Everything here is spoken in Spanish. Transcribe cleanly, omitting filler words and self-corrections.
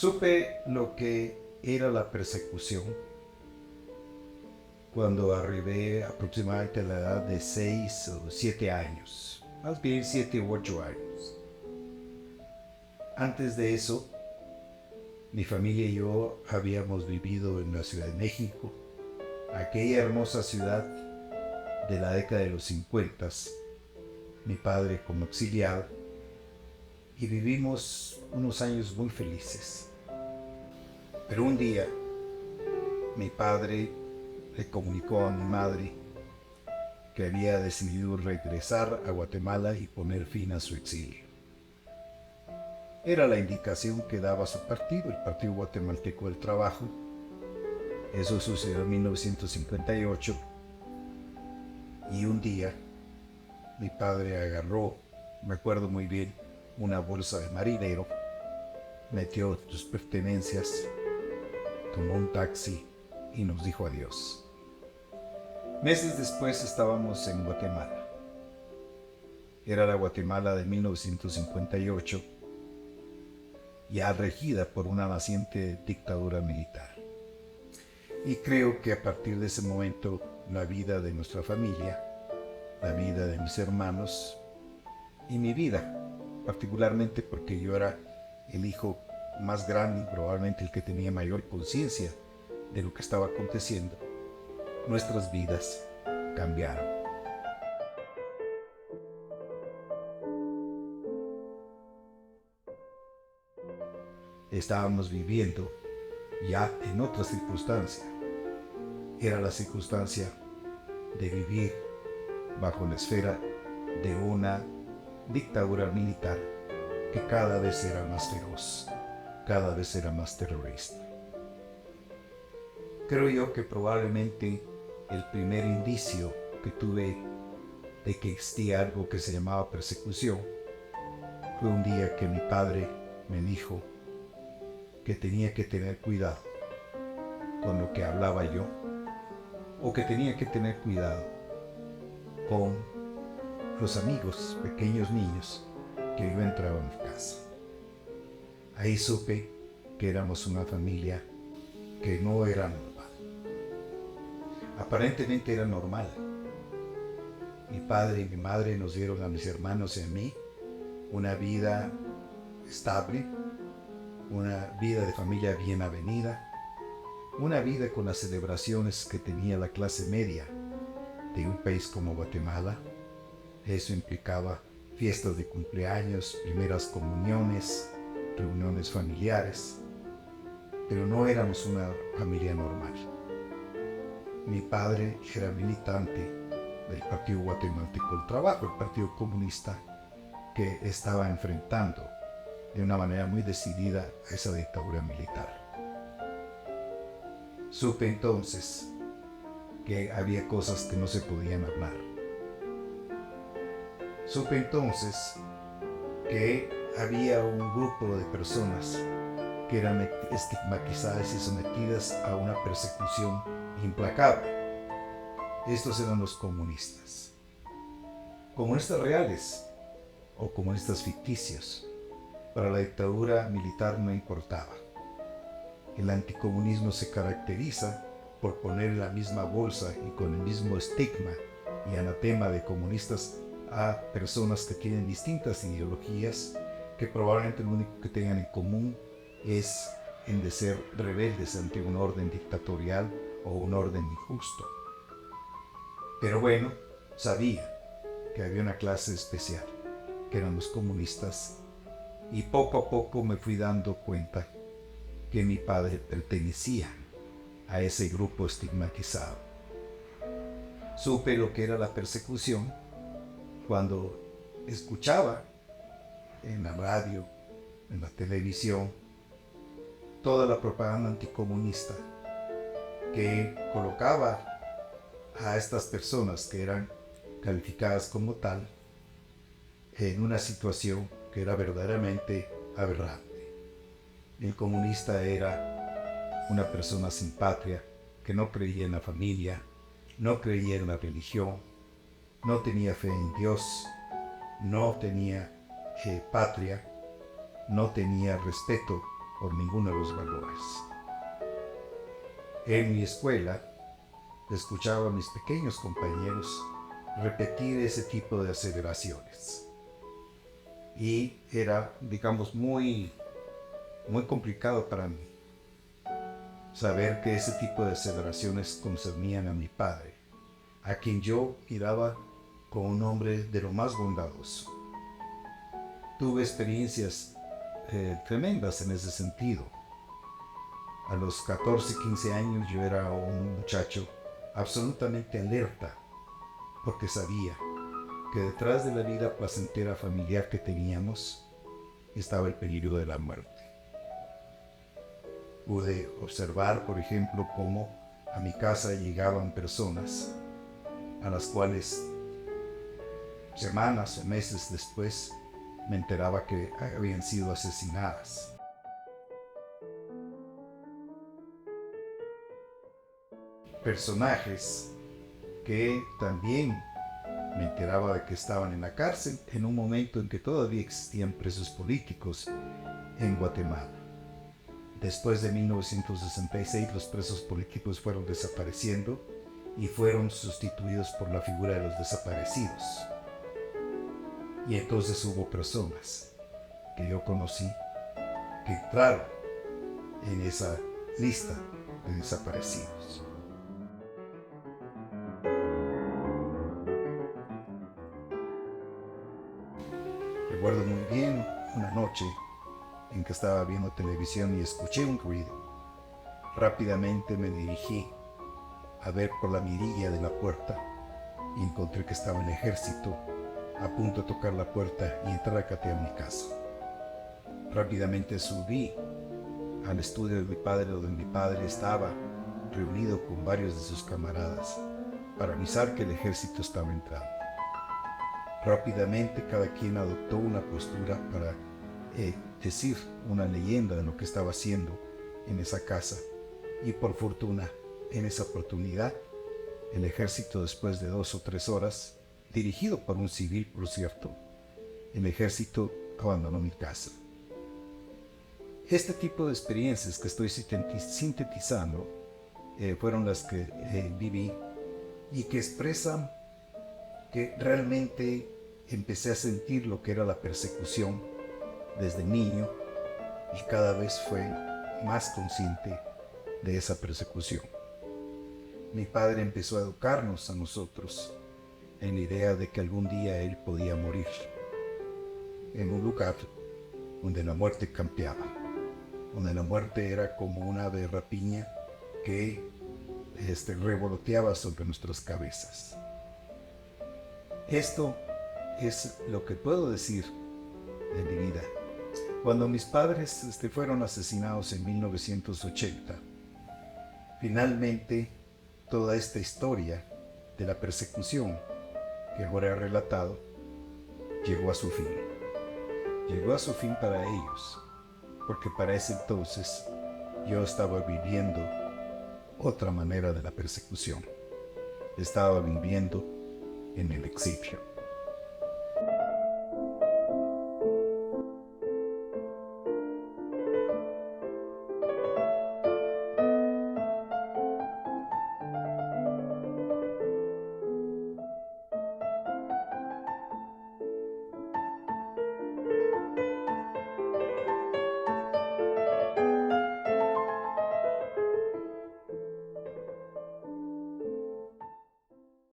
Supe lo que era la persecución cuando arribé aproximadamente a la edad de 6 o 7 años, más bien 7 u 8 años. Antes de eso, mi familia y yo habíamos vivido en la Ciudad de México, aquella hermosa ciudad de la década de los 50, mi padre como auxiliar, y vivimos unos años muy felices. Pero un día, mi padre le comunicó a mi madre que había decidido regresar a Guatemala y poner fin a su exilio. Era la indicación que daba su partido, el Partido Guatemalteco del Trabajo. Eso sucedió en 1958 y un día mi padre agarró, me acuerdo muy bien, una bolsa de marinero, metió sus pertenencias, tomó un taxi y nos dijo adiós. Meses después estábamos en Guatemala. Era la Guatemala de 1958, ya regida por una naciente dictadura militar. Y creo que a partir de ese momento la vida de nuestra familia, la vida de mis hermanos y mi vida, particularmente porque yo era el hijo más grande y probablemente el que tenía mayor conciencia de lo que estaba aconteciendo, nuestras vidas cambiaron. Estábamos viviendo ya en otra circunstancia. Era la circunstancia de vivir bajo la esfera de una dictadura militar que cada vez era más feroz, cada vez era más terrorista. Creo yo que probablemente el primer indicio que tuve de que existía algo que se llamaba persecución fue un día que mi padre me dijo que tenía que tener cuidado con lo que hablaba yo, o que tenía que tener cuidado con los amigos, pequeños niños que yo entraba a mi casa. Ahí supe que éramos una familia que no era normal. Aparentemente era normal. Mi padre y mi madre nos dieron a mis hermanos y a mí una vida estable, una vida de familia bien avenida, una vida con las celebraciones que tenía la clase media de un país como Guatemala. Eso implicaba fiestas de cumpleaños, primeras comuniones, reuniones familiares, pero no éramos una familia normal. Mi padre era militante del Partido Guatemalteco del Trabajo, el Partido Comunista, que estaba enfrentando de una manera muy decidida a esa dictadura militar. Supe entonces que había cosas que no se podían hablar. Supe entonces que había un grupo de personas que eran estigmatizadas y sometidas a una persecución implacable. Estos eran los comunistas. Comunistas reales o comunistas ficticios. Para la dictadura militar no importaba. El anticomunismo se caracteriza por poner en la misma bolsa y con el mismo estigma y anatema de comunistas a personas que tienen distintas ideologías, que probablemente lo único que tengan en común es el de ser rebeldes ante un orden dictatorial o un orden injusto. Pero bueno, sabía que había una clase especial, que eran los comunistas, y poco a poco me fui dando cuenta que mi padre pertenecía a ese grupo estigmatizado. Supe lo que era la persecución cuando escuchaba en la radio, en la televisión, toda la propaganda anticomunista que colocaba a estas personas que eran calificadas como tal en una situación que era verdaderamente aberrante. El comunista era una persona sin patria, que no creía en la familia, no creía en la religión, no tenía fe en Dios, no tenía patria, no tenía respeto por ninguno de los valores. En mi escuela, escuchaba a mis pequeños compañeros repetir ese tipo de aseveraciones. Y era, digamos, muy complicado para mí saber que ese tipo de aseveraciones concernían a mi padre, a quien yo miraba como un hombre de lo más bondadoso. Tuve experiencias tremendas en ese sentido. A los 14, 15 años yo era un muchacho absolutamente alerta, porque sabía que detrás de la vida placentera familiar que teníamos estaba el peligro de la muerte. Pude observar, por ejemplo, cómo a mi casa llegaban personas a las cuales semanas o meses después me enteraba que habían sido asesinadas. Personajes que también me enteraba de que estaban en la cárcel en un momento en que todavía existían presos políticos en Guatemala. Después de 1966 los presos políticos fueron desapareciendo y fueron sustituidos por la figura de los desaparecidos. Y entonces hubo personas que yo conocí que entraron en esa lista de desaparecidos. Recuerdo muy bien una noche en que estaba viendo televisión y escuché un ruido. Rápidamente me dirigí a ver por la mirilla de la puerta y encontré que estaba el ejército a punto de tocar la puerta y entrar a catear mi casa. Rápidamente subí al estudio de mi padre, donde mi padre estaba reunido con varios de sus camaradas para avisar que el ejército estaba entrando. Rápidamente cada quien adoptó una postura para decir una leyenda de lo que estaba haciendo en esa casa, y por fortuna en esa oportunidad el ejército, después de 2 o 3 horas, dirigido por un civil por cierto, el ejército abandonó mi casa. Este tipo de experiencias que estoy sintetizando fueron las que viví y que expresan que realmente empecé a sentir lo que era la persecución desde niño y cada vez fue más consciente de esa persecución. Mi padre empezó a educarnos a nosotros en la idea de que algún día él podía morir en un lugar donde la muerte campeaba, donde la muerte era como una ave de rapiña que revoloteaba sobre nuestras cabezas. Esto es lo que puedo decir de mi vida. Cuando mis padres fueron asesinados en 1980, finalmente toda esta historia de la persecución que ahora he relatado llegó a su fin. Llegó a su fin para ellos, porque para ese entonces yo estaba viviendo otra manera de la persecución. Estaba viviendo en el exilio.